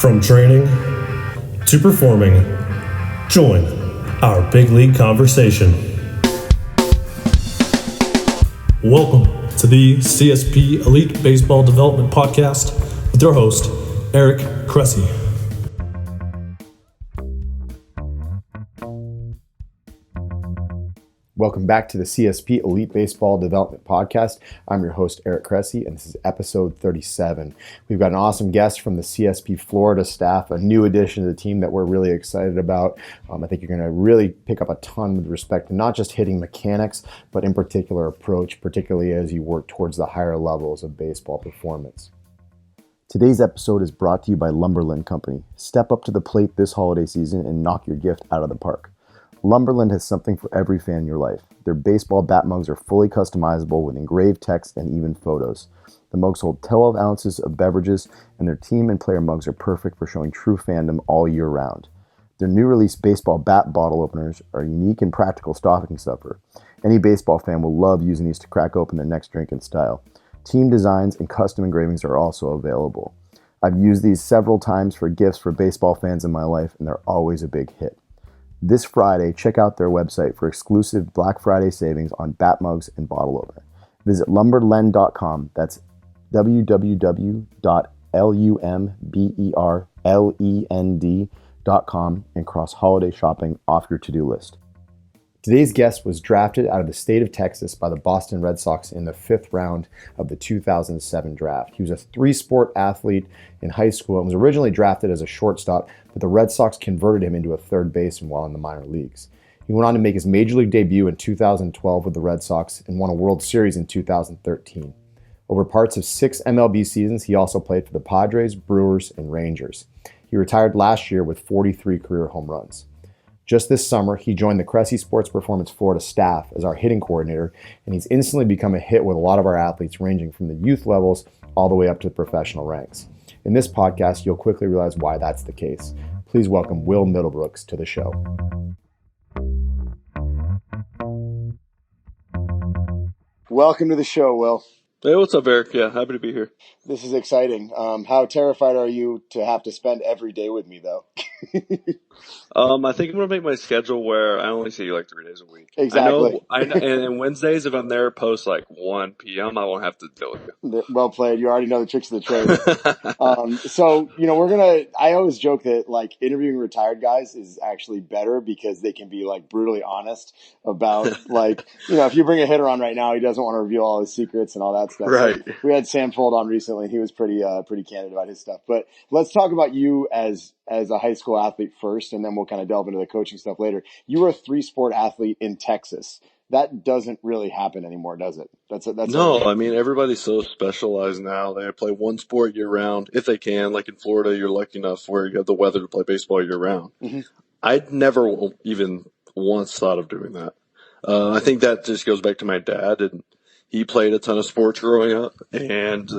From training to performing, join our big league conversation. Welcome to the CSP Elite Baseball Development Podcast with your host, Eric Cressey. Welcome back to the CSP Elite Baseball Development Podcast. I'm your host, Eric Cressey, and this is episode 37. We've got an awesome guest from the CSP Florida staff, a new addition to the team that we're really excited about. I think you're going to really pick up a ton with respect to not just hitting mechanics, but in particular approach, particularly as you work towards the higher levels of baseball performance. Today's episode is brought to you by Lumberland Company. Step up to the plate this holiday season and knock your gift out of the park. Lumberland has something for every fan in your life. Their baseball bat mugs are fully customizable with engraved text and even photos. The mugs hold 12 ounces of beverages, and their team and player mugs are perfect for showing true fandom all year round. Their new release baseball bat bottle openers are a unique and practical stocking stuffer. Any baseball fan will love using these to crack open their next drink in style. Team designs and custom engravings are also available. I've used these several times for gifts for baseball fans in my life, and they're always a big hit. This Friday, check out their website for exclusive Black Friday savings on bat mugs and bottle opener. Visit lumberland.com. That's www.lumberland.com and cross holiday shopping off your to-do list. Today's guest was drafted out of the state of Texas by the Boston Red Sox in the 5th round of the 2007 draft. He was a three-sport athlete in high school and was originally drafted as a shortstop, but the Red Sox converted him into a third baseman while in the minor leagues. He went on to make his major league debut in 2012 with the Red Sox and won a World Series in 2013. Over parts of 6 MLB seasons, he also played for the Padres, Brewers, and Rangers. He retired last year with 43 career home runs. Just this summer, he joined the Cressey Sports Performance Florida staff as our hitting coordinator, and he's instantly become a hit with a lot of our athletes ranging from the youth levels all the way up to the professional ranks. In this podcast, you'll quickly realize why that's the case. Please welcome Will Middlebrooks to the show. Welcome to the show, Will. Hey, what's up, Eric? Yeah, happy to be here. This is exciting. How terrified are you to have to spend every day with me, though? I think I'm going to make my schedule where I only see you like 3 days a week. Exactly. I know, and Wednesdays, if I'm there post like 1 p.m., I won't have to deal with you. Well played. You already know the tricks of the trade. So, I always joke that like interviewing retired guys is actually better because they can be like brutally honest about like, if you bring a hitter on right now, he doesn't want to reveal all his secrets and all that stuff. Right. So we had Sam Fold on recently and he was pretty candid about his stuff. But let's talk about you as a high school athlete first, and then we'll kind of delve into the coaching stuff later. You were a three-sport athlete in Texas. That doesn't really happen anymore, does it? No, I mean, everybody's so specialized now. They play one sport year-round, if they can. Like in Florida, you're lucky enough where you have the weather to play baseball year-round. Mm-hmm. I'd never even once thought of doing that. I think that just goes back to my dad, and he played a ton of sports growing up, and,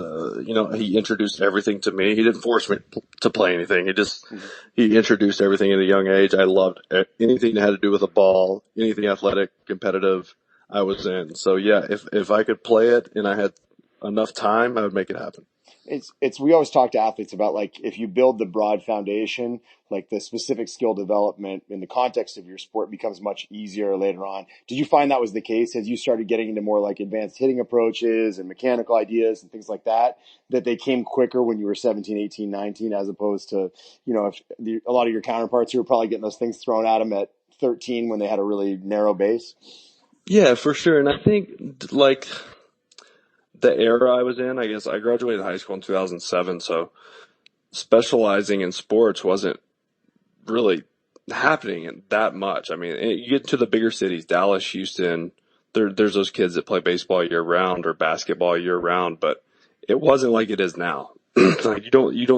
he introduced everything to me. He didn't force me to play anything. He introduced everything at a young age. I loved anything that had to do with a ball, anything athletic, competitive, I was in. So yeah, if I could play it and I had enough time, I would make it happen. We always talk to athletes about like, if you build the broad foundation, like the specific skill development in the context of your sport becomes much easier later on. Did you find that was the case as you started getting into more like advanced hitting approaches and mechanical ideas and things like that they came quicker when you were 17, 18, 19, as opposed to, if a lot of your counterparts who were probably getting those things thrown at them at 13 when they had a really narrow base? Yeah, for sure. And I think like the era I was in, I guess I graduated high school in 2007, so specializing in sports wasn't really happening that much. I mean, you get to the bigger cities, Dallas, Houston, there's those kids that play baseball year round or basketball year round, but it wasn't like it is now. Like you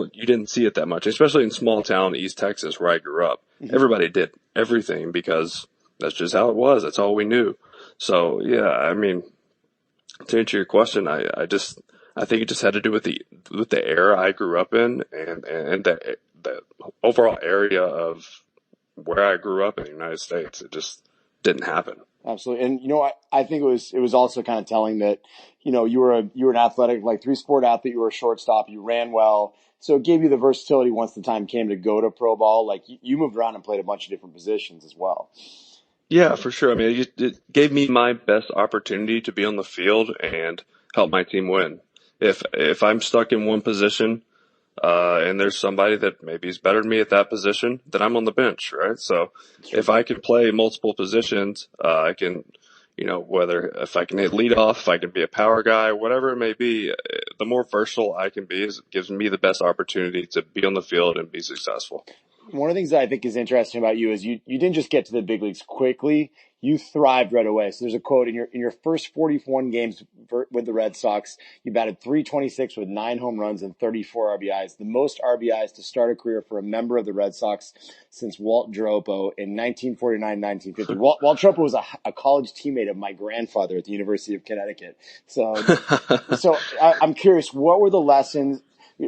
didn't see it that much, especially in small town East Texas where I grew up. Mm-hmm. Everybody did everything because that's just how it was. That's all we knew. So yeah, I mean, to answer your question, I think it just had to do with the era I grew up in and the overall area of where I grew up in the United States. It just didn't happen. Absolutely. And I think it was also kind of telling that, you were an athletic, like three-sport athlete, you were a shortstop, you ran well. So it gave you the versatility once the time came to go to pro ball. Like you moved around and played a bunch of different positions as well. Yeah, for sure. I mean, it gave me my best opportunity to be on the field and help my team win. If I'm stuck in one position, and there's somebody that maybe is better than me at that position, then I'm on the bench, right? So if I can play multiple positions, I can, whether if I can hit leadoff, if I can be a power guy, whatever it may be, the more versatile I can be, it gives me the best opportunity to be on the field and be successful. One of the things that I think is interesting about you is you didn't just get to the big leagues quickly. You thrived right away. So there's a quote in your first 41 games with the Red Sox, you batted .326 with 9 home runs and 34 RBIs, the most RBIs to start a career for a member of the Red Sox since Walt Dropo in 1949-1950. Walt Dropo was a college teammate of my grandfather at the University of Connecticut. So I'm curious, what were the lessons?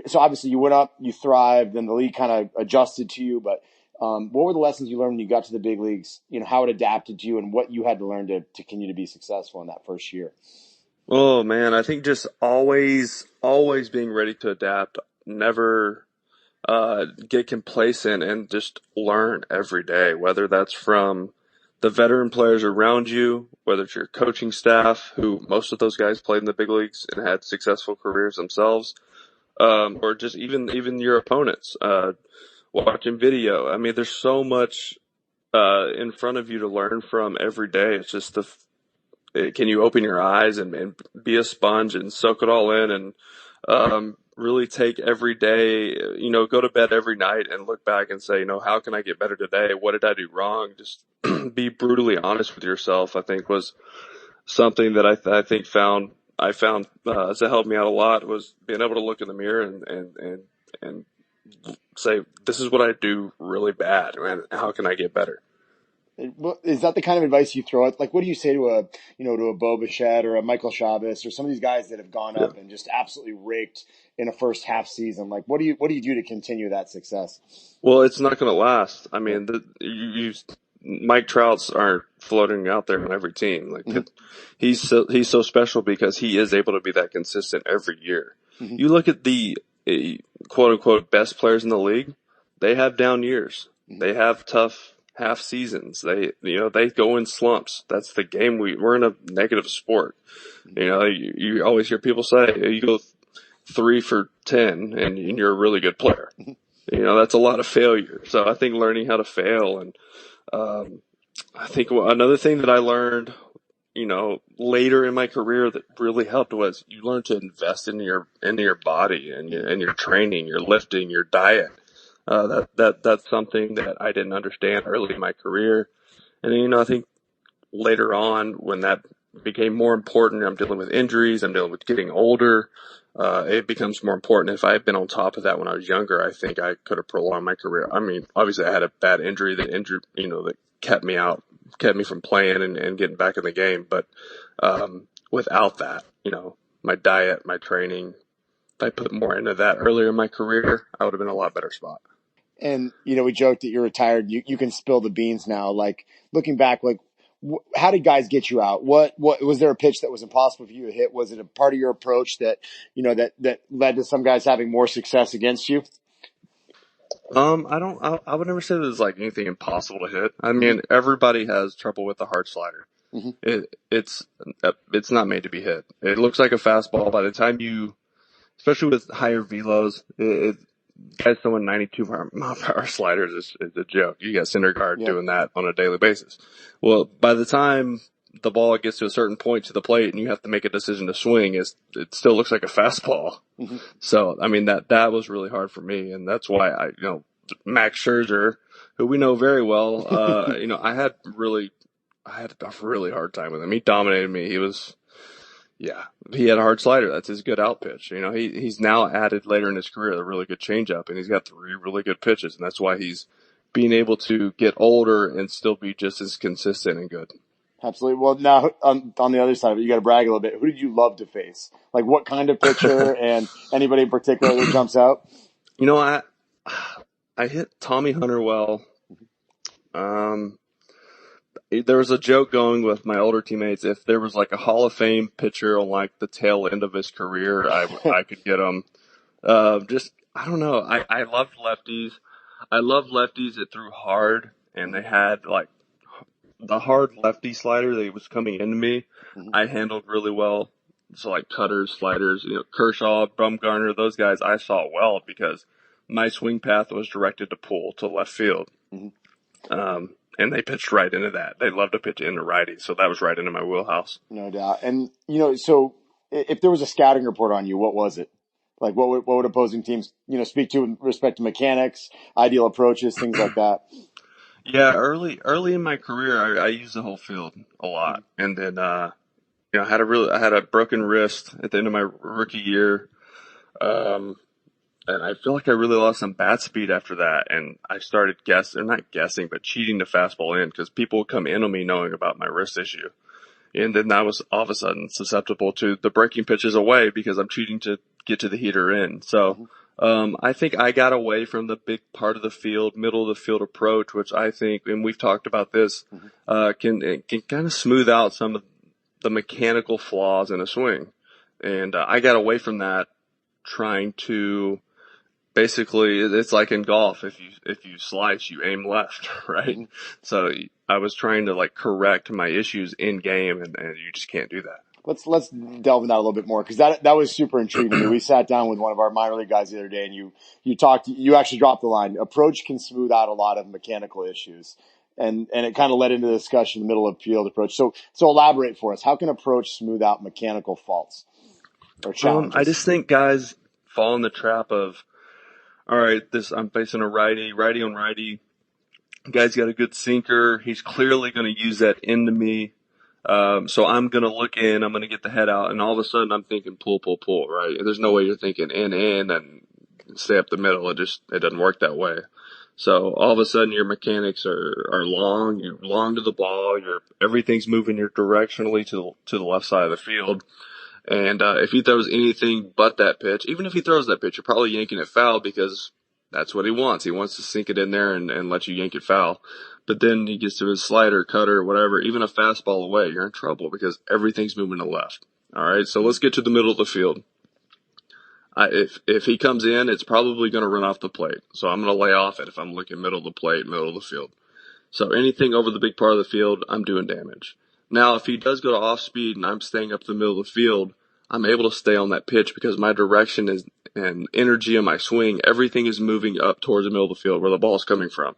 So obviously you went up, you thrived, and the league kind of adjusted to you. But what were the lessons you learned when you got to the big leagues? How it adapted to you, and what you had to learn to continue to be successful in that first year? Oh man, I think just always being ready to adapt, never get complacent, and just learn every day, whether that's from the veteran players around you, whether it's your coaching staff, who most of those guys played in the big leagues and had successful careers themselves, or just even your opponents, watching video. I mean, there's so much in front of you to learn from every day. It's just can you open your eyes and be a sponge and soak it all in, and really take every day, go to bed every night and look back and say, how can I get better today? What did I do wrong? Just be brutally honest with yourself, I think, was something that I found to help me out a lot, was being able to look in the mirror and say, this is what I do really bad, and how can I get better? Is that the kind of advice you throw at? Like, what do you say to a Bo Bichette or a Michael Chavez or some of these guys that have gone up and just absolutely raked in a first half season? Like, what do you do to continue that success? Well, it's not going to last. I mean, Mike Trouts aren't floating out there on every team. Like, he's so special because he is able to be that consistent every year. You look at the quote unquote best players in the league; they have down years. They have tough half seasons. They go in slumps. That's the game. We're in a negative sport. You always hear people say, you go 3 for 10 and you're a really good player. That's a lot of failure. So I think learning how to fail, and I think another thing that I learned, later in my career that really helped was you learn to invest in your body and your training, your lifting, your diet. That's something that I didn't understand early in my career. And, I think later on when that became more important, I'm dealing with injuries, I'm dealing with getting older, it becomes more important. If I had been on top of that when I was younger, I think I could have prolonged my career. I mean, obviously I had a bad injury that kept me out, kept me from playing and getting back in the game. But, without that, my diet, my training, if I put more into that earlier in my career, I would have been in a lot better spot. And, we joked that you're retired. You can spill the beans now. Like, looking back, like, how did guys get you out? What was there a pitch that was impossible for you to hit? Was it a part of your approach that, that led to some guys having more success against you? I would never say there's like anything impossible to hit. I mean, everybody has trouble with the hard slider. It's not made to be hit. It looks like a fastball by the time especially with higher velos, guys throwing 92 mile per hour sliders is a joke. You got Syndergaard doing that on a daily basis. Well, by the time the ball gets to a certain point to the plate and you have to make a decision to swing, it still looks like a fastball. So, I mean, that was really hard for me. And that's why Max Scherzer, who we know very well, I had a really hard time with him. He dominated me. He had a hard slider. That's his good out pitch. He's now added later in his career a really good changeup, and he's got 3 really good pitches, and that's why he's being able to get older and still be just as consistent and good. Absolutely. Well, now on the other side of it, you got to brag a little bit. Who did you love to face? Like, what kind of pitcher, and anybody in particular that jumps out? I hit Tommy Hunter well. there was a joke going with my older teammates. If there was like a Hall of Fame pitcher on like the tail end of his career, I could get him. I don't know. I loved lefties. I loved lefties that threw hard, and they had like the hard lefty slider that was coming into me. I handled really well. So like cutters, sliders, Kershaw, Bumgarner, those guys I saw well because my swing path was directed to pull to left field. And they pitched right into that. They love to pitch into righties, so that was right into my wheelhouse. No doubt. And, so if there was a scouting report on you, what was it? Like, what would opposing teams, speak to with respect to mechanics, ideal approaches, things like that? Yeah, early in my career, I used the whole field a lot. And then, I had a broken wrist at the end of my rookie year. And I feel like I really lost some bat speed after that. And I started not guessing, but cheating the fastball in because people would come in on me knowing about my wrist issue. And then I was all of a sudden susceptible to the breaking pitches away because I'm cheating to get to the heater in. So, I think I got away from the big part of the field, middle of the field approach, which I think, and we've talked about this, can kind of smooth out some of the mechanical flaws in a swing. And I got away from that trying to basically, it's like in golf. If you slice, you aim left, right? So I was trying to like correct my issues in game, and you just can't do that. Let's delve into that a little bit more because that was super intriguing to me. We sat down with one of our minor league guys the other day, and you actually dropped the line. Approach can smooth out a lot of mechanical issues, and it kind of led into the discussion in the middle of field approach. So elaborate for us. How can approach smooth out mechanical faults or challenges? I just think guys fall in the trap of, all right, I'm facing a righty on righty. Guy's got a good sinker. He's clearly going to use that into me. So I'm going to look in, I'm going to get the head out, and all of a sudden I'm thinking pull, right? There's no way you're thinking in, and stay up the middle. It doesn't work that way. So all of a sudden your mechanics are long, you're long to the ball, everything's moving you directionally to the left side of the field. And, if he throws anything but that pitch, even if he throws that pitch, you're probably yanking it foul because that's what he wants. He wants to sink it in there and let you yank it foul. But then he gets to his slider, cutter, whatever, even a fastball away, you're in trouble because everything's moving to left. All right. So let's get to the middle of the field. If he comes in, it's probably going to run off the plate. So I'm going to lay off it if I'm looking middle of the plate, middle of the field. So anything over the big part of the field, I'm doing damage. Now, if he does go to off speed and I'm staying up the middle of the field, I'm able to stay on that pitch because my direction and energy of my swing, everything is moving up towards the middle of the field where the ball is coming from.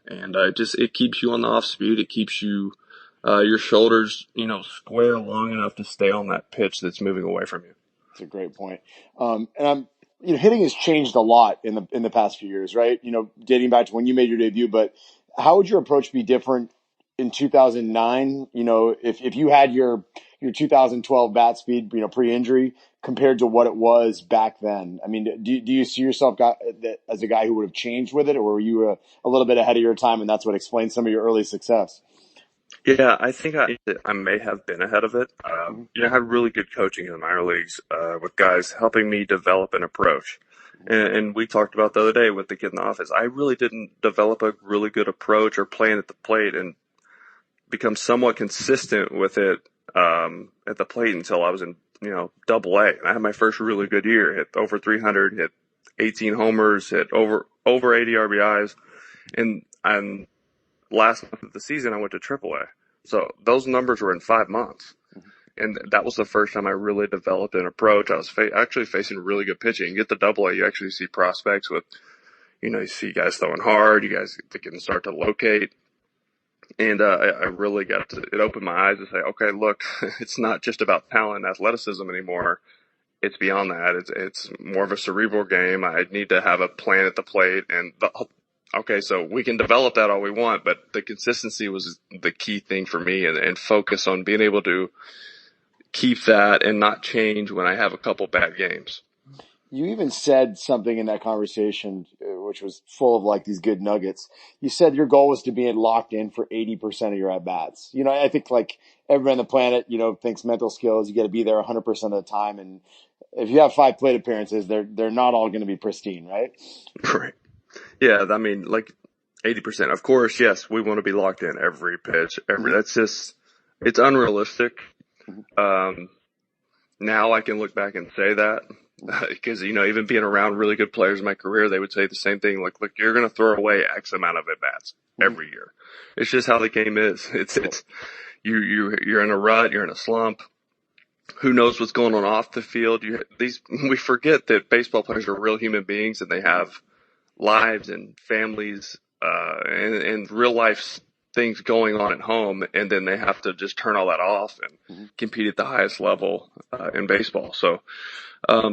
And it keeps you on the off speed. It keeps you, your shoulders, square long enough to stay on that pitch that's moving away from you. That's a great point. And I'm, hitting has changed a lot in the past few years, right? Dating back to when you made your debut, but how would your approach be different in 2009? If you had your 2012 bat speed, pre-injury compared to what it was back then. I mean, do you see yourself as a guy who would have changed with it, or were you a little bit ahead of your time and that's what explains some of your early success? Yeah, I think I may have been ahead of it. I had really good coaching in the minor leagues, with guys helping me develop an approach. And we talked about the other day with the kid in the office. I really didn't develop a really good approach or playing at the plate and become somewhat consistent with it, at the plate until I was in, Double A. And I had my first really good year, hit over 300, hit 18 homers, hit over 80 RBIs. And last month of the season, I went to Triple A. So those numbers were in 5 months. And that was the first time I really developed an approach. I was actually facing really good pitching. You get to Double A, you actually see prospects with, you see guys throwing hard, you guys can start to locate. And I really it opened my eyes to say, okay, look, it's not just about talent and athleticism anymore. It's beyond that. It's more of a cerebral game. I need to have a plan at the plate. And okay, so we can develop that all we want, but the consistency was the key thing for me, and focus on being able to keep that and not change when I have a couple bad games. You even said something in that conversation, which was full of like these good nuggets. You said your goal was to be locked in for 80% of your at-bats. I think like everyone on the planet, thinks mental skills, you got to be there 100% of the time. And if you have 5 plate appearances, they're not all going to be pristine, right? Right. Yeah. I mean, like 80%. Of course, yes, we want to be locked in every pitch. That's just, it's unrealistic. Now I can look back and say that because, even being around really good players in my career, they would say the same thing. Like, look, you're going to throw away X amount of at-bats every year. It's just how the game is. You're in a rut, you're in a slump. Who knows what's going on off the field? We forget that baseball players are real human beings and they have lives and families, and real life things going on at home, and then they have to just turn all that off and compete at the highest level in baseball. So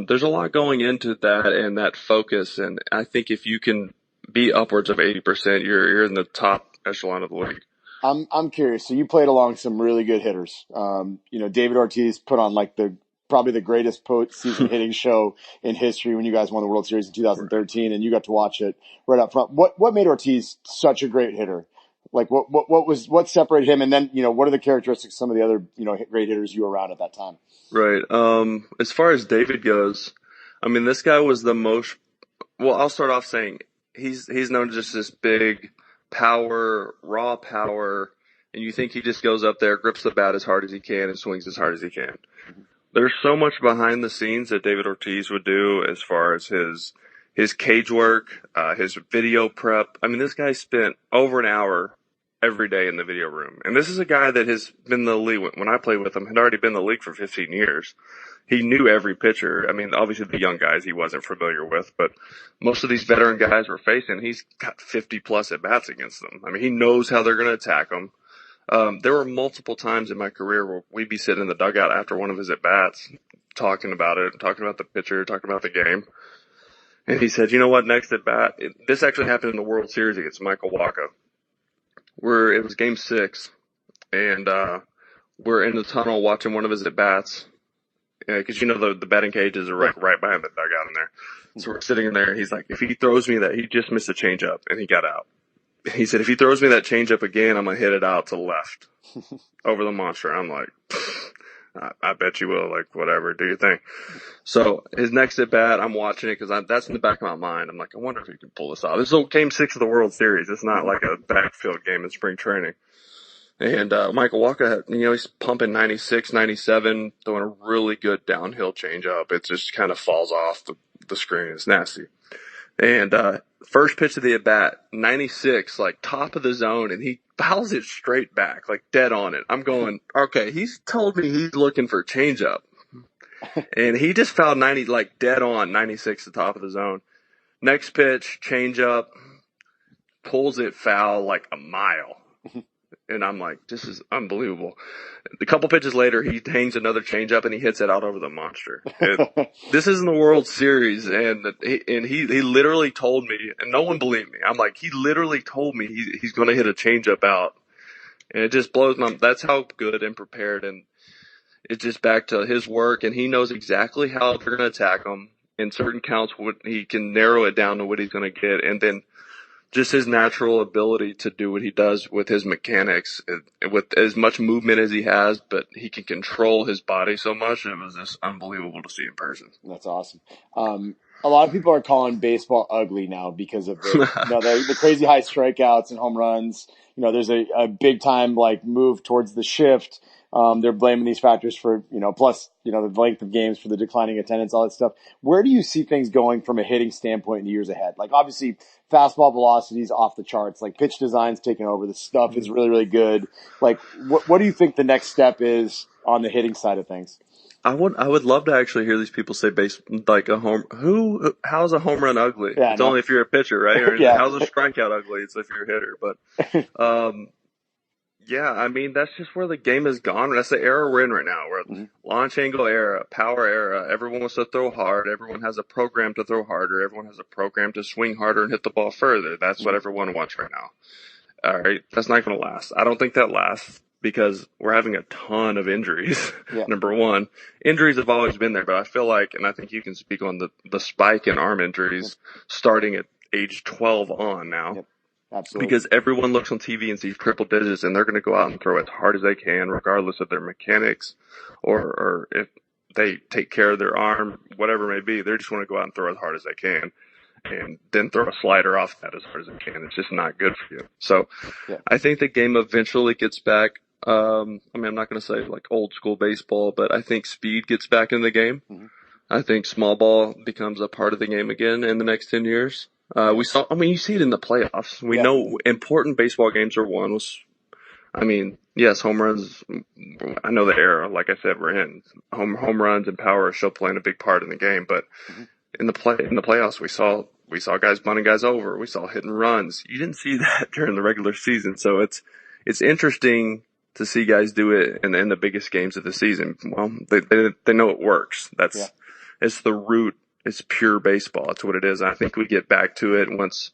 there's a lot going into that and that focus, and I think if you can be upwards of 80%, you're in the top echelon of the league. I'm curious. So you played along some really good hitters. David Ortiz put on like probably the greatest postseason hitting show in history when you guys won the World Series in 2013, and you got to watch it right up front. What made Ortiz such a great hitter? Like what separated him? And then, what are the characteristics of some of the other, great hitters you were around at that time? Right. As far as David goes, I mean, this guy was the most, well, I'll start off saying he's known as just this big power, raw power, and you think he just goes up there, grips the bat as hard as he can and swings as hard as he can. There's so much behind the scenes that David Ortiz would do as far as his cage work, his video prep. I mean, this guy spent over an hour every day in the video room. And this is a guy that has been in the league. When I played with him, had already been in the league for 15 years. He knew every pitcher. I mean, obviously the young guys he wasn't familiar with, but most of these veteran guys we're facing, he's got 50 plus at bats against them. I mean, he knows how they're going to attack them. There were multiple times in my career where we'd be sitting in the dugout after one of his at bats, talking about it, talking about the pitcher, talking about the game. And he said, you know what, next at bat, this actually happened in the World Series against Michael Wacha. It was game 6, and we're in the tunnel watching one of his at bats. Because the batting cages are right behind the dugout in there. So we're sitting in there, and he's like, if he throws me that, he just missed a changeup, and he got out. He said, if he throws me that changeup again, I'm going to hit it out to the left over the monster. I'm like, I bet you will. Like, whatever, do your thing. So his next at bat, I'm watching it because that's in the back of my mind. I'm like, I wonder if he can pull this off. This is game 6 of the World Series. It's not like a backfield game in spring training. And Michael Wacha, he's pumping 96, 97, throwing a really good downhill changeup. It just kind of falls off the screen. It's nasty. And first pitch of the at bat, 96, like top of the zone, and he fouls it straight back, like dead on it. I'm going, okay, he's told me he's looking for a changeup. And he just fouled 90, like dead on 96 at the top of the zone. Next pitch, changeup, pulls it foul like a mile. And I'm like, this is unbelievable. A couple pitches later, he hangs another changeup and he hits it out over the monster. This is in the World Series, and he literally told me, and no one believed me. I'm like, he literally told me he's going to hit a changeup out, and it just blows my. That's how good and prepared, and it's just back to his work, and he knows exactly how they're going to attack him. In certain counts, he can narrow it down to what he's going to get, and then just his natural ability to do what he does with his mechanics, with as much movement as he has, but he can control his body so much. It was just unbelievable to see in person. That's awesome. A lot of people are calling baseball ugly now because of the crazy high strikeouts and home runs. There's a big time move towards the shift. They're blaming these factors for, plus, the length of games for the declining attendance, all that stuff. Where do you see things going from a hitting standpoint in the years ahead? Like, obviously, fastball velocity's off the charts. Like, pitch design's taking over. The stuff is really, really good. Like, what do you think the next step is on the hitting side of things? I would love to actually hear these people say how's a home run ugly? Yeah, it's only if you're a pitcher, right? Or Yeah. how's a strikeout ugly? It's if you're a hitter. But, yeah, I mean, that's just where the game has gone. That's the era we're in right now. We're launch angle era, power era. Everyone wants to throw hard. Everyone has a program to throw harder. Everyone has a program to swing harder and hit the ball further. That's what everyone wants right now. All right. That's not going to last. I don't think that lasts because we're having a ton of injuries. Yeah. Number one, injuries have always been there, but I feel like, and I think you can speak on the spike in arm injuries starting at age 12 on now. Yep. Absolutely. Because everyone looks on TV and sees triple digits, and they're going to go out and throw as hard as they can, regardless of their mechanics or if they take care of their arm, whatever it may be. They just want to go out and throw as hard as they can. and then throw a slider off that as hard as it can. It's just not good for you. So Yeah. I think the game eventually gets back. I mean, I'm not going to say like old school baseball, but I think speed gets back in the game. Mm-hmm. I think small ball becomes a part of the game again in the next 10 years. You see it in the playoffs. We know important baseball games are won. Yes, home runs. I know the era, like I said, we're in. Home runs and power are still playing a big part in the game, but in the playoffs, we saw guys bunting guys over. We saw hit and runs. You didn't see that during the regular season, so it's interesting to see guys do it in the biggest games of the season. Well, they know it works. It's the root. It's pure baseball. It's what it is. I think we get back to it once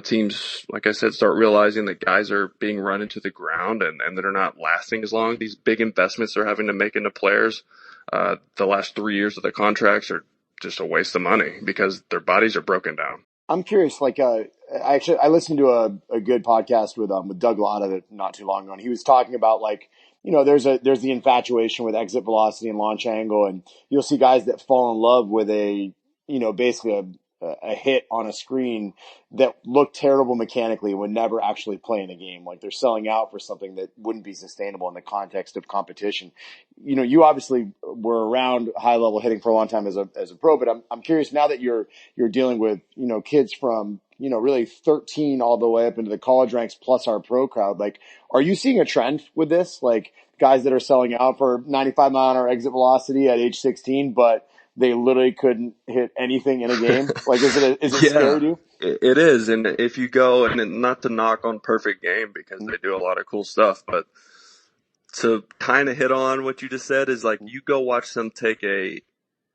teams, like I said, start realizing that guys are being run into the ground and that are not lasting as long. These big investments they're having to make into players, the last 3 years of the contracts are just a waste of money because their bodies are broken down. I'm curious, like, I listened to a good podcast with Doug Lotta not too long ago, and he was talking about, like, there's the infatuation with exit velocity and launch angle, and you'll see guys that fall in love with basically a hit on a screen that looked terrible mechanically and would never actually play in a game. Like, they're selling out for something that wouldn't be sustainable in the context of competition. You obviously were around high level hitting for a long time as a pro, but I'm curious now that you're dealing with, kids from, really 13 all the way up into the college ranks plus our pro crowd. Like, are you seeing a trend with this? Like, guys that are selling out for 95 mile an hour exit velocity at age 16, but they literally couldn't hit anything in a game? Like, is it scary to you? It is. And if you go, and not to knock on Perfect Game because they do a lot of cool stuff, but to kind of hit on what you just said is, like, you go watch them take a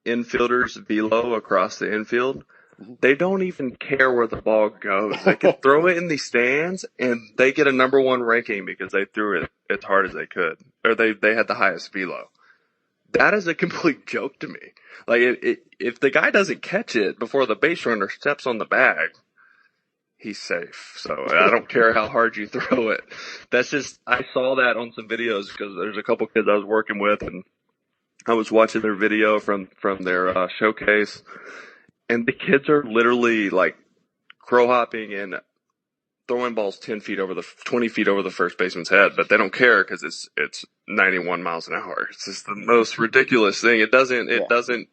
infielder's velo across the infield. They don't even care where the ball goes. They can throw it in the stands and they get a number one ranking because they threw it as hard as they could, or they had the highest velo. That is a complete joke to me. Like, if the guy doesn't catch it before the base runner steps on the bag, he's safe. So I don't care how hard you throw it. I saw that on some videos because there's a couple kids I was working with, and I was watching their video from their showcase, and the kids are literally like crow hopping and throwing balls 20 feet over the first baseman's head, but they don't care because it's 91 miles an hour. It's just the most ridiculous thing. It doesn't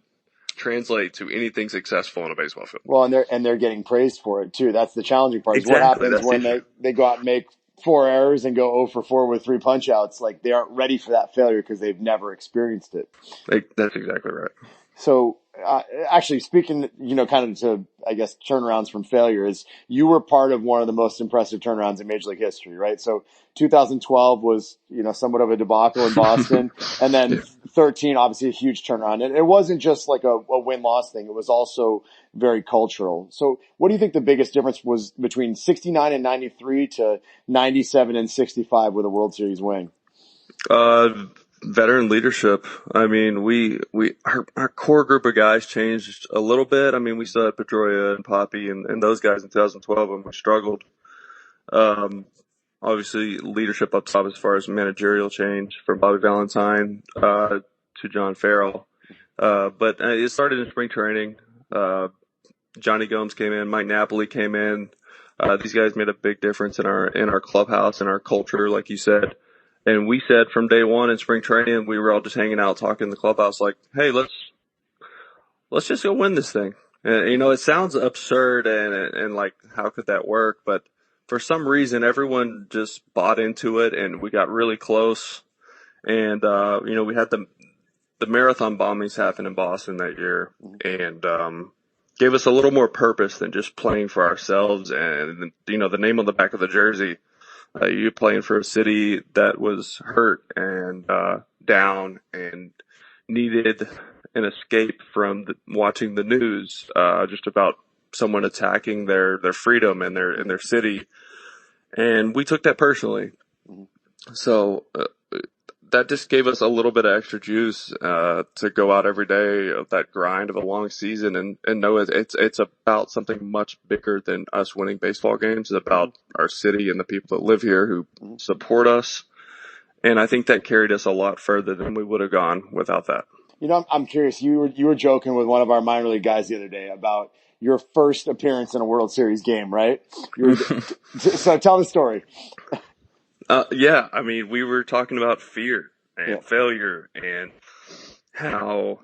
translate to anything successful in a baseball field. Well, and they're getting praised for it too. That's the challenging part. Exactly. What happens when they go out and make 4 errors and go 0 for 4 with 3 punch outs? Like, they aren't ready for that failure because they've never experienced it. That's exactly right. So, actually speaking, kind of to, I guess, turnarounds from failure, is you were part of one of the most impressive turnarounds in Major League history, right? So 2012 was, somewhat of a debacle in Boston. And then 13, obviously a huge turnaround. And it wasn't just like a win-loss thing. It was also very cultural. So what do you think the biggest difference was between 69 and 93 to 97 and 65 with a World Series win? Veteran leadership. I mean, our core group of guys changed a little bit. I mean, we still had Pedroia and Poppy and those guys in 2012 when we struggled. Obviously leadership up top as far as managerial change from Bobby Valentine, to John Farrell. But it started in spring training. Johnny Gomes came in, Mike Napoli came in. These guys made a big difference in our clubhouse and our culture, like you said. And we said from day one in spring training, we were all just hanging out, talking in the clubhouse, like, hey, let's just go win this thing. And, it sounds absurd and like, how could that work? But for some reason, everyone just bought into it and we got really close. And, we had the marathon bombings happen in Boston that year and, gave us a little more purpose than just playing for ourselves. And, the name on the back of the jersey. You're playing for a city that was hurt and down and needed an escape from watching the news just about someone attacking their freedom and their city. And we took that personally. So that just gave us a little bit of extra juice to go out every day of that grind of a long season and know it's about something much bigger than us winning baseball games. It's about our city and the people that live here who support us. And I think that carried us a lot further than we would have gone without that. I'm curious. You were joking with one of our minor league guys the other day about your first appearance in a World Series game, right? So tell the story. Yeah, I mean, we were talking about fear Yeah. and failure and how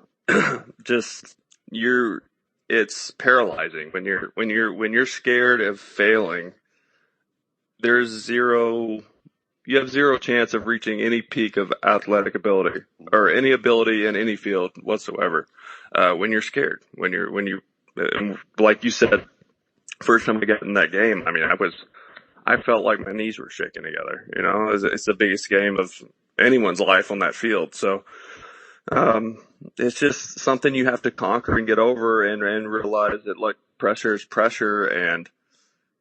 just it's paralyzing when you're scared of failing. You have zero chance of reaching any peak of athletic ability or any ability in any field whatsoever. When you're scared, like you said, first time I got in that game, I mean, I felt like my knees were shaking together. It's the biggest game of anyone's life on that field. So, it's just something you have to conquer and get over and realize that like pressure is pressure and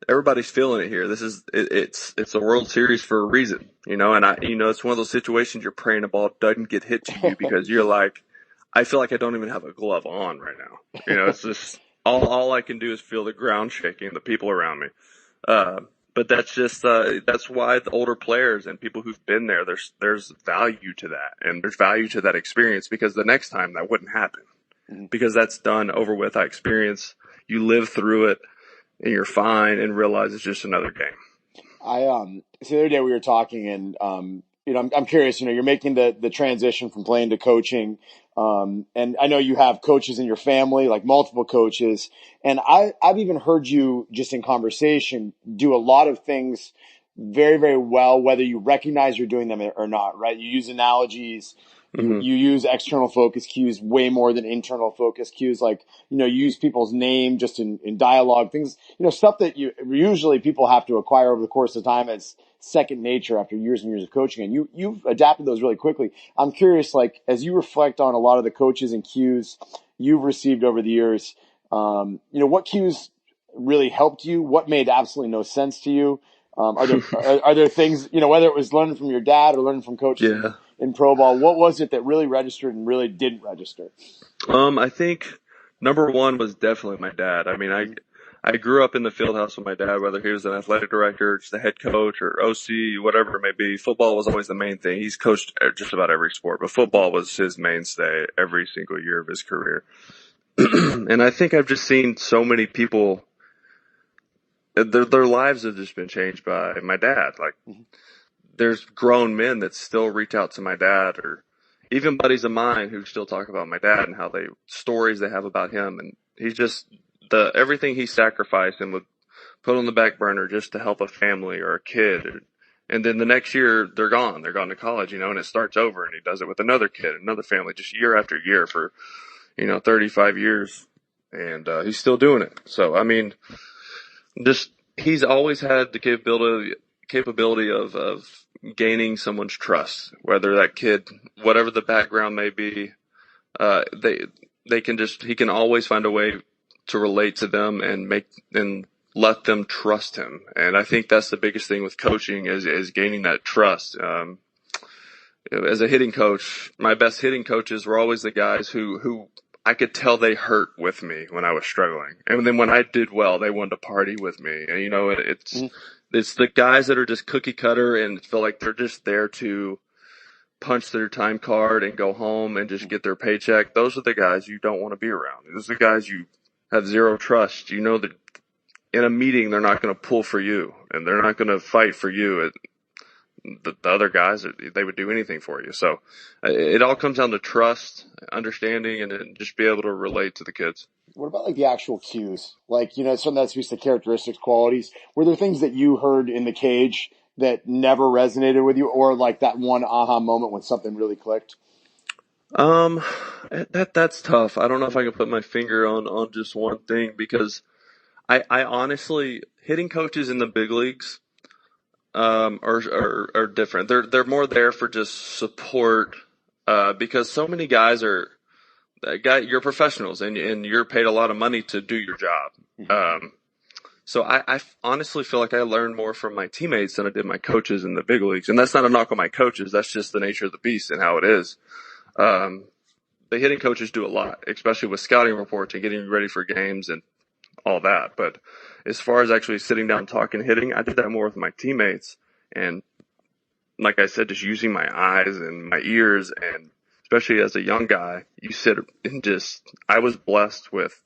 everybody's feeling it here. It's a World Series for a reason, and it's one of those situations you're praying a ball doesn't get hit to you because you're like, I feel like I don't even have a glove on right now. It's just all I can do is feel the ground shaking, the people around me. But that's why the older players and people who've been there, there's value to that, and there's value to that experience because the next time that wouldn't happen because that's done over with. That experience, you live through it, and you're fine, and realize it's just another game. So the other day we were talking, and I'm curious. You're making the transition from playing to coaching, and I know you have coaches in your family, like multiple coaches, and I've even heard you just in conversation do a lot of things very, very well, whether you recognize you're doing them or not. Right? You use analogies. You use external focus cues way more than internal focus cues. Like, you use people's name just in dialogue, things, stuff that usually people have to acquire over the course of time as second nature after years and years of coaching. And you've adapted those really quickly. I'm curious, like, as you reflect on a lot of the coaches and cues you've received over the years, what cues really helped you? What made absolutely no sense to you? Are there things, whether it was learning from your dad or learning from coaches in pro ball, what was it that really registered and really didn't register? I think number one was definitely my dad. I mean, I grew up in the field house with my dad, whether he was an athletic director, just the head coach or OC, whatever it may be. Football was always the main thing. He's coached just about every sport, but football was his mainstay every single year of his career. And I think I've just seen so many people, their lives have just been changed by my dad. Like, there's grown men that still reach out to my dad, or even buddies of mine who still talk about my dad and how stories they have about him. And he's just everything he sacrificed and would put on the back burner just to help a family or a kid. And then the next year they're gone to college, and it starts over, and he does it with another kid, another family, just year after year for, 35 years. And, he's still doing it. So, I mean, he's always had the capability of gaining someone's trust, whether that kid, whatever the background may be, he can always find a way to relate to them and let them trust him. And I think that's the biggest thing with coaching is gaining that trust. As a hitting coach, my best hitting coaches were always the guys who I could tell they hurt with me when I was struggling. And then when I did well, they wanted to party with me. And, it's the guys that are just cookie cutter and feel like they're just there to punch their time card and go home and just get their paycheck. Those are the guys you don't want to be around. Those are the guys you have zero trust. You know that in a meeting, they're not going to pull for you and they're not going to fight for you. The other guys, they would do anything for you. So it all comes down to trust, understanding, and just be able to relate to the kids. What about like the actual cues? Like, something that speaks to characteristics, qualities. Were there things that you heard in the cage that never resonated with you, or like that one aha moment when something really clicked? That's tough. I don't know if I can put my finger on just one thing because I honestly, hitting coaches in the big leagues, are different. They're more there for just support, because so many guys you're professionals and you're paid a lot of money to do your job. So I honestly feel like I learned more from my teammates than I did my coaches in the big leagues. And that's not a knock on my coaches. That's just the nature of the beast and how it is. The hitting coaches do a lot, especially with scouting reports and getting ready for games and all that. But as far as actually sitting down and talking hitting, I did that more with my teammates. And like I said, just using my eyes and my ears and especially as a young guy, you sit and I was blessed with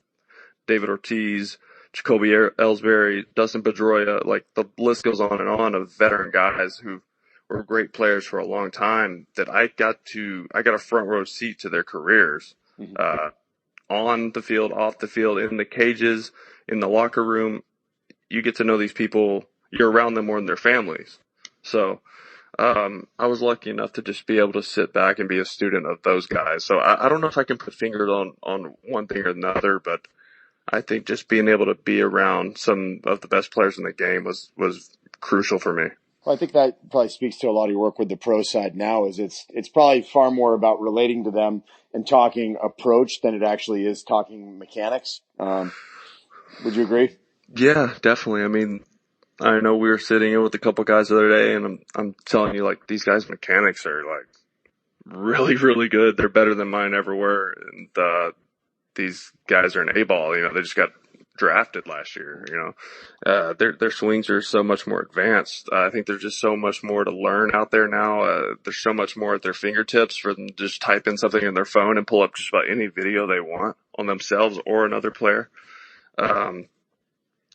David Ortiz, Jacoby Ellsbury, Dustin Pedroia, like the list goes on and on of veteran guys who were great players for a long time that I got a front row seat to their careers, on the field, off the field, in the cages, in the locker room. You get to know these people. You're around them more than their families. So, I was lucky enough to just be able to sit back and be a student of those guys. So I don't know if I can put fingers on one thing or another, but I think just being able to be around some of the best players in the game was crucial for me. Well, I think that probably speaks to a lot of your work with the pro side now. Is it's probably far more about relating to them and talking approach than it actually is talking mechanics. Would you agree? Yeah, definitely. I mean, I know we were sitting in with a couple guys the other day, and I'm telling you, like, these guys' mechanics are like really, really good. They're better than mine ever were, and these guys are an A-ball. They just got drafted last year. Their swings are so much more advanced. I think there's just so much more to learn out there now. There's so much more at their fingertips for them to just type in something in their phone and pull up just about any video they want on themselves or another player.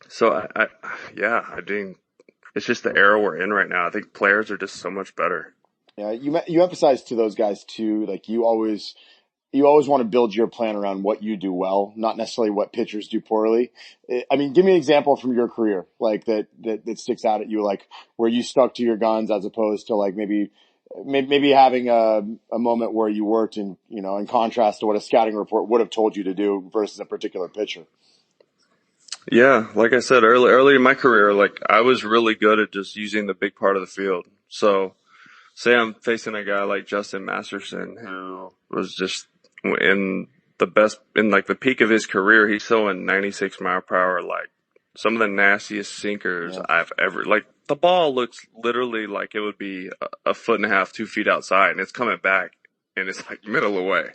So I mean, it's just the era we're in right now. I think players are just so much better. Yeah, you emphasize to those guys too, like you always want to build your plan around what you do well, not necessarily what pitchers do poorly. I mean, give me an example from your career, like that sticks out at you, like where you stuck to your guns as opposed to like maybe having a moment where you worked in contrast to what a scouting report would have told you to do versus a particular pitcher. Yeah, like I said early in my career, like I was really good at just using the big part of the field. So say I'm facing a guy like Justin Masterson, who was just in like the peak of his career. He's throwing 96 mile per hour, like some of the nastiest sinkers I've ever, like the ball looks literally like it would be a foot and a half, 2 feet outside, and it's coming back and it's like middle away.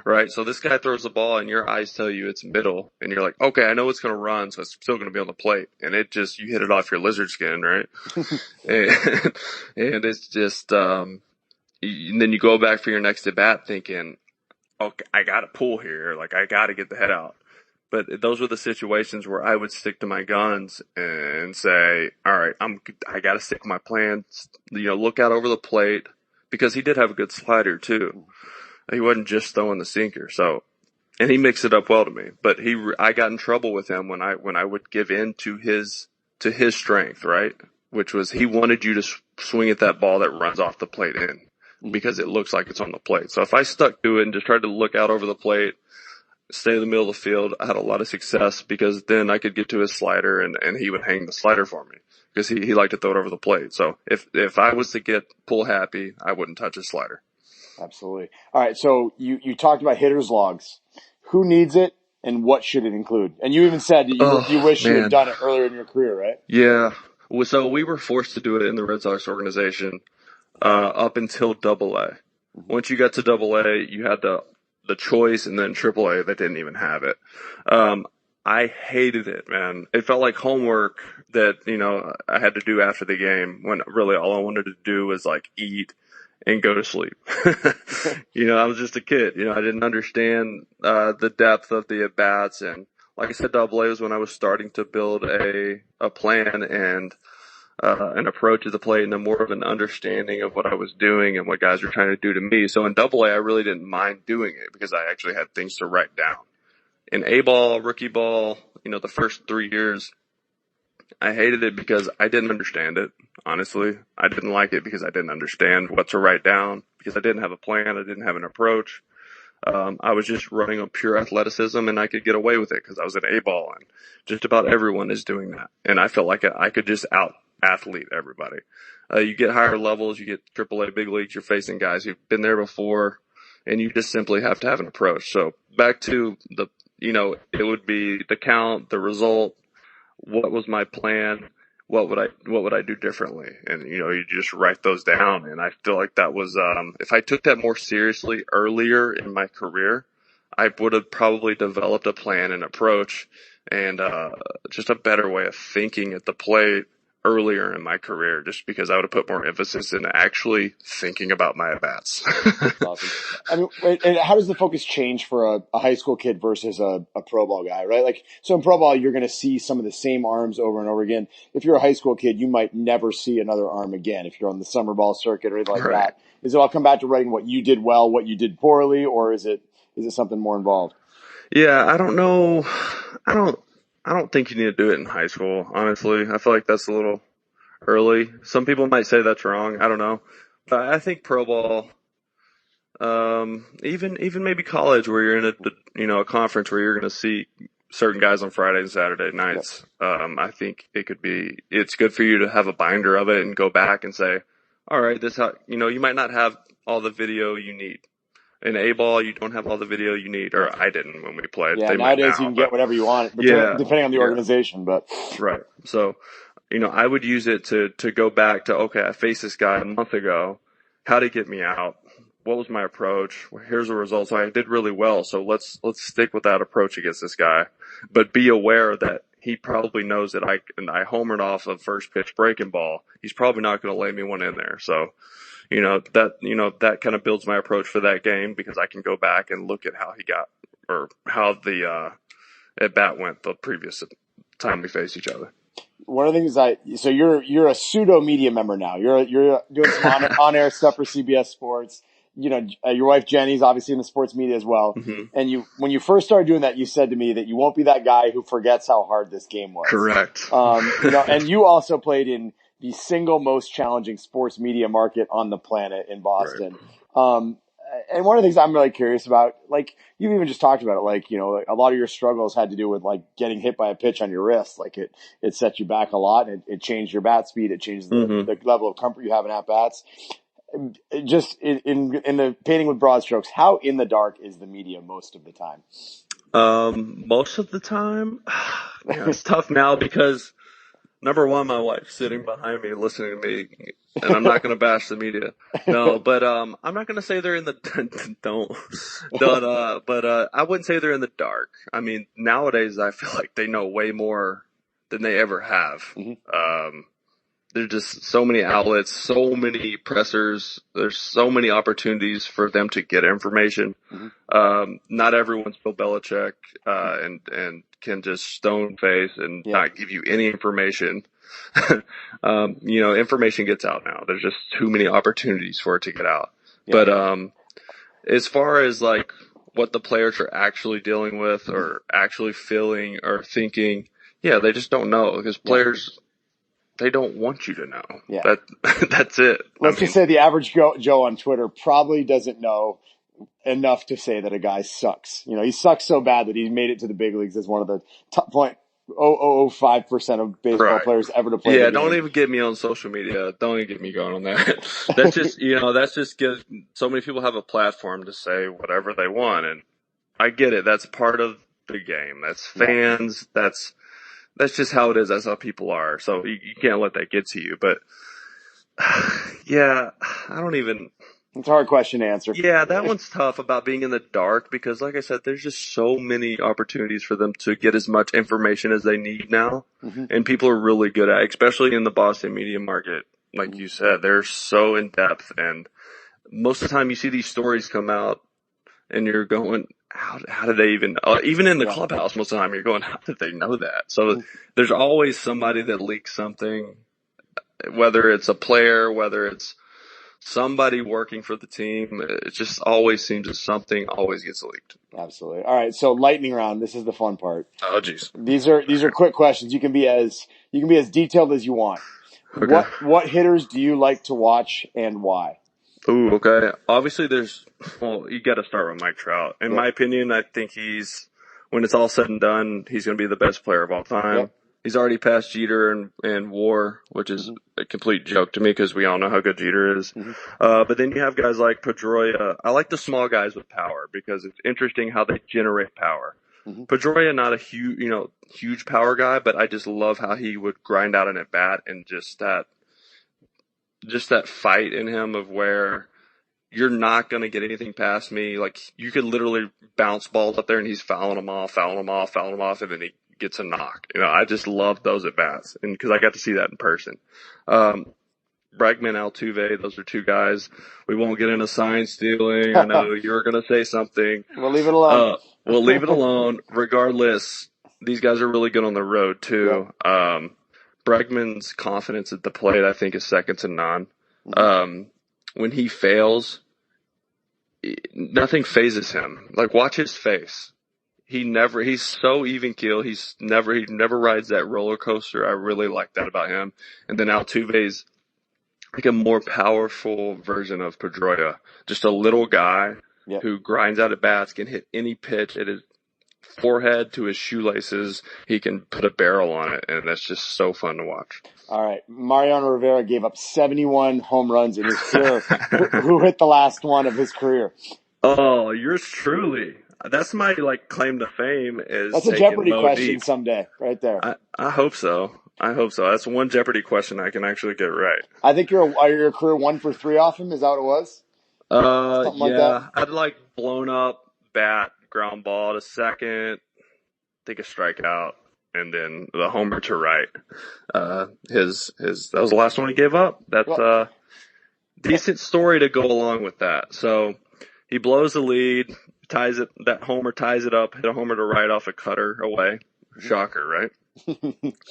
Right? So this guy throws the ball and your eyes tell you it's middle, and you're like, okay, I know it's going to run, so it's still going to be on the plate. And you hit it off your lizard skin, right? and it's just, and then you go back for your next at bat thinking, okay, I got to pull here. Like, I got to get the head out. But those were the situations where I would stick to my guns and say, all right, I got to stick with my plan. Look out over the plate, because he did have a good slider too. He wasn't just throwing the sinker. So, and he mixed it up well to me, but I got in trouble with him when I would give in to his strength, right? Which was, he wanted you to swing at that ball that runs off the plate in, because it looks like it's on the plate. So if I stuck to it and just tried to look out over the plate, stay in the middle of the field, I had a lot of success, because then I could get to his slider and he would hang the slider for me, because he liked to throw it over the plate. So if I was to get pull happy, I wouldn't touch his slider. Absolutely. All right. So you talked about hitter's logs. Who needs it and what should it include? And you even said that you wish you had done it earlier in your career, right? Yeah. So we were forced to do it in the Red Sox organization, up until AA. Once you got to AA, you had the choice, and then AAA that didn't even have it. I hated it, man. It felt like homework that, I had to do after the game, when really all I wanted to do was like eat and go to sleep. I was just a kid. I didn't understand the depth of the at-bats. And like I said, AA was when I was starting to build a plan and an approach to the plate, and more of an understanding of what I was doing and what guys were trying to do to me. So in AA, I really didn't mind doing it, because I actually had things to write down. In A-ball, rookie ball, the first 3 years, I hated it because I didn't understand it. Honestly, I didn't like it because I didn't understand what to write down, because I didn't have a plan. I didn't have an approach. I was just running on pure athleticism, and I could get away with it because I was an A-ball, and just about everyone is doing that. And I felt like I could just out-athlete everybody. You get higher levels, you get AAA big leagues, you're facing guys who've been there before, and you just simply have to have an approach. So back to it would be the count, the result, what was my plan, what would I do differently? And, you just write those down. And I feel like that was, if I took that more seriously earlier in my career, I would have probably developed a plan and approach and, just a better way of thinking at the plate earlier in my career, just because I would have put more emphasis in actually thinking about my at-bats. That's awesome. I mean, and how does the focus change for a high school kid versus a pro ball guy, right? Like, so in pro ball, you're going to see some of the same arms over and over again. If you're a high school kid, you might never see another arm again if you're on the summer ball circuit or anything like Right. that. Does it all come back to writing what you did well, what you did poorly, or is it something more involved? Yeah, I don't know. I don't. I don't think you need to do it in high school. Honestly, I feel like that's a little early. Some people might say that's wrong. I don't know, but I think pro ball, even maybe college, where you're in a conference where you're going to see certain guys on Friday and Saturday nights. I think it's good for you to have a binder of it and go back and say, all right, this how you might not have all the video you need. In A-ball, you don't have all the video you need, or I didn't when we played. Yeah, they might nowadays now, you can get whatever you want, depending on the organization. But right. So, I would use it to go back to, okay, I faced this guy a month ago. How did he get me out? What was my approach? Well, here's the results. I did really well. So let's stick with that approach against this guy. But be aware that he probably knows that I homered off of first pitch breaking ball. He's probably not going to lay me one in there. So, that kind of builds my approach for that game, because I can go back and look at how he got, or how the at bat went the previous time we faced each other. one of the things so you're a pseudo media member now. You're doing some on air stuff for CBS Sports. Your wife Jenny's obviously in the sports media as well. Mm-hmm. And when you first started doing that, you said to me that you won't be that guy who forgets how hard this game was. Correct. And you also played in the single most challenging sports media market on the planet in Boston. Right. And one of the things I'm really curious about, like you even just talked about it, like, a lot of your struggles had to do with like getting hit by a pitch on your wrist. Like it set you back a lot. It changed your bat speed. It changed the level of comfort you have in at bats. Just in the painting with broad strokes, how in the dark is the media most of the time? Most of the time, it's tough now because, number one, my wife's sitting behind me listening to me, and I'm not going to bash the media. No, but I'm not going to say they're in the but I wouldn't say they're in the dark. I mean, nowadays I feel like they know way more than they ever have. Mm-hmm. There's just so many outlets, so many pressers. There's so many opportunities for them to get information. Mm-hmm. Not everyone's Bill Belichick, and can just stone face and not give you any information. Information gets out now. There's just too many opportunities for it to get out. Yeah. But, as far as like what the players are actually dealing with or actually feeling or thinking, they just don't know, because players, they don't want you to know. Yeah. That's it. Let's just say the average Joe on Twitter probably doesn't know enough to say that a guy sucks. He sucks so bad that he's made it to the big leagues as one of the top 0.005% of baseball players ever to play. Yeah, don't even get me on social media. Don't even get me going on that. That's just, so many people have a platform to say whatever they want, and I get it. That's part of the game. That's fans. Yeah. That's just how it is. That's how people are. So you can't let that get to you. But I don't even. It's a hard question to answer. Yeah, that one's tough about being in the dark, because like I said, there's just so many opportunities for them to get as much information as they need now. Mm-hmm. And people are really good at it, especially in the Boston media market. Like you said, they're so in depth, and most of the time you see these stories come out and you're going, how did they even in the clubhouse, most of the time you're going, how did they know that? So there's always somebody that leaks something, whether it's a player, whether it's somebody working for the team. It just always seems that something always gets leaked. Absolutely. All right. So lightning round. This is the fun part. Oh, geez. These are quick questions. You can be as detailed as you want. Okay. What hitters do you like to watch and why? Ooh, okay. Obviously you got to start with Mike Trout. In my opinion, I think when it's all said and done, he's going to be the best player of all time. Yep. He's already passed Jeter and WAR, which is a complete joke to me, because we all know how good Jeter is. Mm-hmm. But then you have guys like Pedroia. I like the small guys with power, because it's interesting how they generate power. Mm-hmm. Pedroia, not a huge power guy, but I just love how he would grind out an at bat, and just that fight in him of where you're not going to get anything past me. Like, you could literally bounce balls up there and he's fouling them off, and then he gets a knock. I just love those at bats, and because I got to see that in person. Bregman, Altuve, those are two guys. We won't get into sign stealing. I know you're going to say something. We'll leave it alone. We'll leave it alone. Regardless, these guys are really good on the road too. Yep. Bregman's confidence at the plate, I think, is second to none. Mm-hmm. When he fails, nothing phases him. Like, watch his face. He's so even keel. He never rides that roller coaster. I really like that about him. And then Altuve's like a more powerful version of Pedroia. Just a little guy who grinds out at bats, can hit any pitch at his forehead to his shoelaces. He can put a barrel on it, and that's just so fun to watch. All right. Mariano Rivera gave up 71 home runs in his career. Who hit the last one of his career? Oh, yours truly. That's my claim to fame. That's a Jeopardy question someday, right there. I hope so. That's one Jeopardy question I can actually get right. I think your career 1 for 3 off him. Is that what it was? Something like that. I'd blown up bat, ground ball to second, take a strikeout, and then the homer to right. That was the last one he gave up. That's a decent story to go along with that. So he blows the lead, that homer ties it up, hit a homer to right off a cutter away. Shocker, right?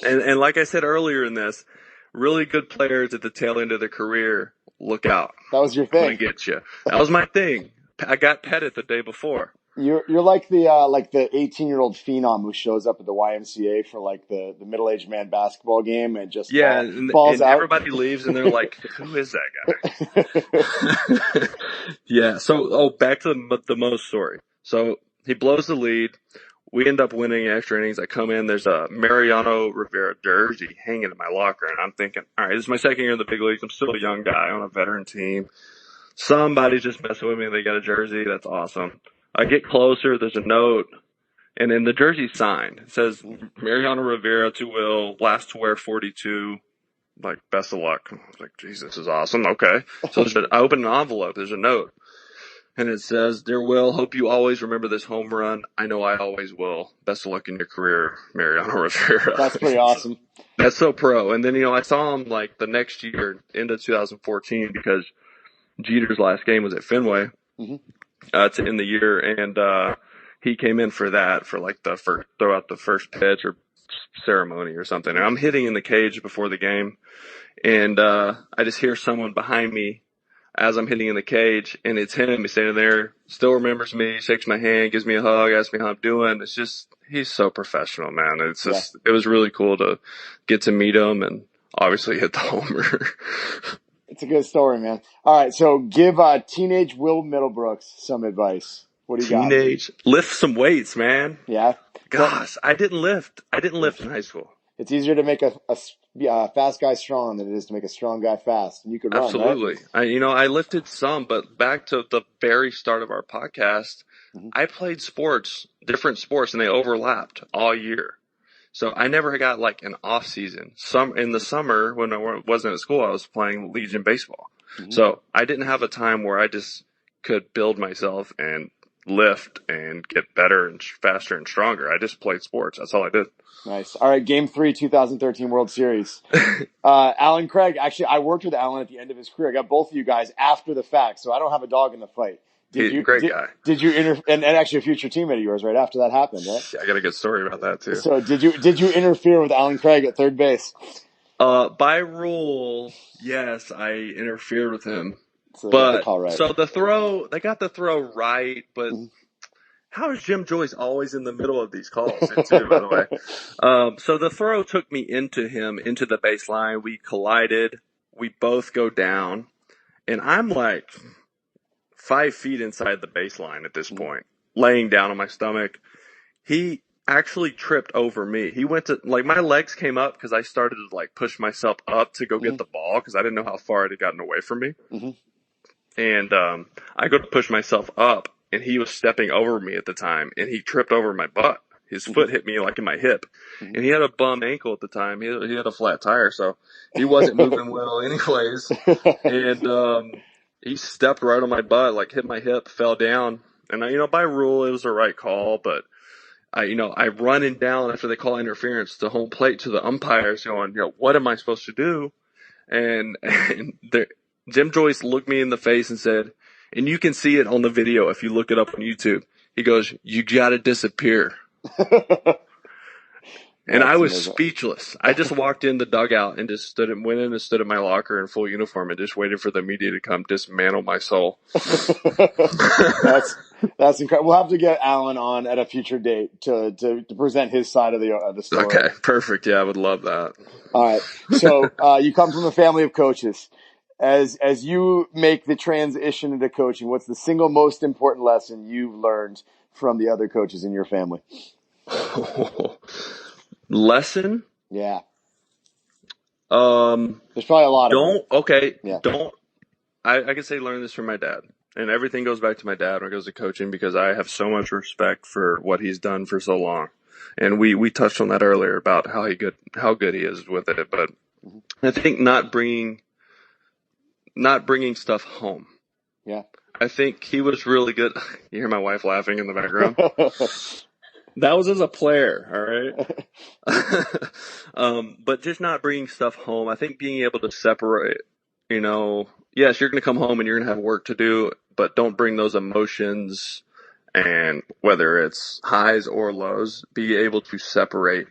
and like I said earlier in this, really good players at the tail end of their career, look out. That was your thing. I'm gonna get you. That was my thing. I got petted the day before. You're like the 18-year-old phenom who shows up at the YMCA for the middle-aged man basketball game and just balls and out. Everybody leaves and they're like, who is that guy? Yeah. So back to the Mo story. So he blows the lead. We end up winning extra innings. I come in, there's a Mariano Rivera jersey hanging in my locker, and I'm thinking, all right, this is my second year in the big leagues. I'm still a young guy on a veteran team. Somebody's just messing with me. They got a jersey. That's awesome. I get closer. There's a note, and then the jersey's signed. It says Mariano Rivera to Will, last to wear 42. Best of luck. I was like, geez, this is awesome. Okay. So I open an envelope. There's a note. And it says, "Dear Will, hope you always remember this home run. I know I always will. Best of luck in your career, Mariano Rivera." That's pretty awesome. That's so pro. And then, I saw him the next year, into 2014, because Jeter's last game was at Fenway to end the year. And he came in for that, for throw out the first pitch or ceremony or something. And I'm hitting in the cage before the game. And I just hear someone behind me as I'm hitting in the cage, and it's him. He's standing there, still remembers me, shakes my hand, gives me a hug, asks me how I'm doing. It's just, he's so professional, man. It's just, It was really cool to get to meet him and obviously hit the homer. It's a good story, man. All right, so give teenage Will Middlebrooks some advice. What do you got? Lift some weights, man. Yeah. Gosh, I didn't lift in high school. It's easier to make a fast guy strong than it is to make a strong guy fast. And you could run, absolutely. Right? I lifted some, but back to the very start of our podcast, I played different sports, and they overlapped all year. So I never got an off season. In the summer when I wasn't at school, I was playing Legion baseball. So I didn't have a time where I just could build myself and lift and get better and faster and stronger. I just played sports. That's all I did. Nice. All right, Game 3, 2013 World Series. Alan Craig, actually, I worked with Alan at the end of his career. I got both of you guys after the fact, so I don't have a dog in the fight. Great guy. Did you and actually a future teammate of yours right after that happened, right? I got a good story about that too. So did you interfere with Alan Craig at third base? By rule, yes, I interfered with him. So but right. So they got the throw right, but how is Jim Joyce always in the middle of these calls too, by the way? So the throw took me into the baseline. We collided. We both go down, and I'm 5 feet inside the baseline at this point, laying down on my stomach. He actually tripped over me. He went to, my legs came up because I started to push myself up to go get the ball because I didn't know how far it had gotten away from me. And I go to push myself up, and he was stepping over me at the time, and he tripped over my butt. His foot hit me in my hip, and he had a bum ankle at the time. He had a flat tire, so he wasn't moving well anyways. And he stepped right on my butt, hit my hip, fell down. And by rule, it was the right call, but I running down after they call interference to home plate to the umpires going, what am I supposed to do? And Jim Joyce looked me in the face and said, and you can see it on the video if you look it up on YouTube. He goes, "You got to disappear." And I was speechless. I just walked in the dugout and just went in and stood in my locker in full uniform and just waited for the media to come dismantle my soul. That's incredible. We'll have to get Alan on at a future date to present his side of the story. Okay, perfect. Yeah, I would love that. All right. So you come from a family of coaches. As you make the transition into coaching, what's the single most important lesson you've learned from the other coaches in your family? Lesson? Yeah. There's probably a lot of them. Okay. Yeah. I can say learn this from my dad. And everything goes back to my dad when it goes to coaching because I have so much respect for what he's done for so long. And we touched on that earlier about how good he is with it. But I think not bringing stuff home. Yeah. I think he was really good. You hear my wife laughing in the background? That was as a player, all right? But just not bringing stuff home. I think being able to separate, yes, you're going to come home and you're going to have work to do, but don't bring those emotions, and whether it's highs or lows, be able to separate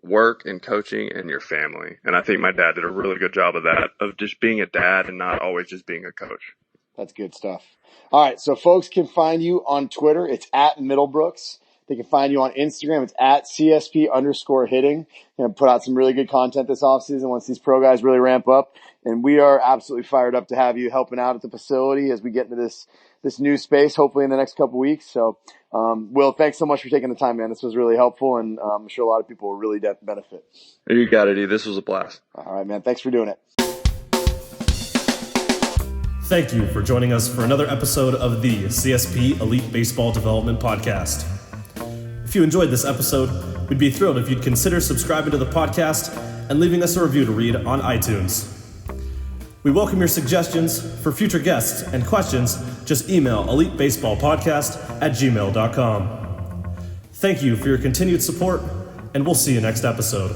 work and coaching and your family. And I think my dad did a really good job of that, of just being a dad and not always just being a coach. That's good stuff. All right, so folks can find you on Twitter. It's at Middlebrooks. They can find you on Instagram. It's at CSP_hitting. Going to put out some really good content this offseason once these pro guys really ramp up. And we are absolutely fired up to have you helping out at the facility as we get into this new space, hopefully in the next couple weeks. So, Will, thanks so much for taking the time, man. This was really helpful, and I'm sure a lot of people will really benefit. You got it, E. This was a blast. All right, man. Thanks for doing it. Thank you for joining us for another episode of the CSP Elite Baseball Development Podcast. If you enjoyed this episode, we'd be thrilled if you'd consider subscribing to the podcast and leaving us a review to read on iTunes. We welcome your suggestions for future guests and questions. Just email elitebaseballpodcast@gmail.com. Thank you for your continued support, and we'll see you next episode.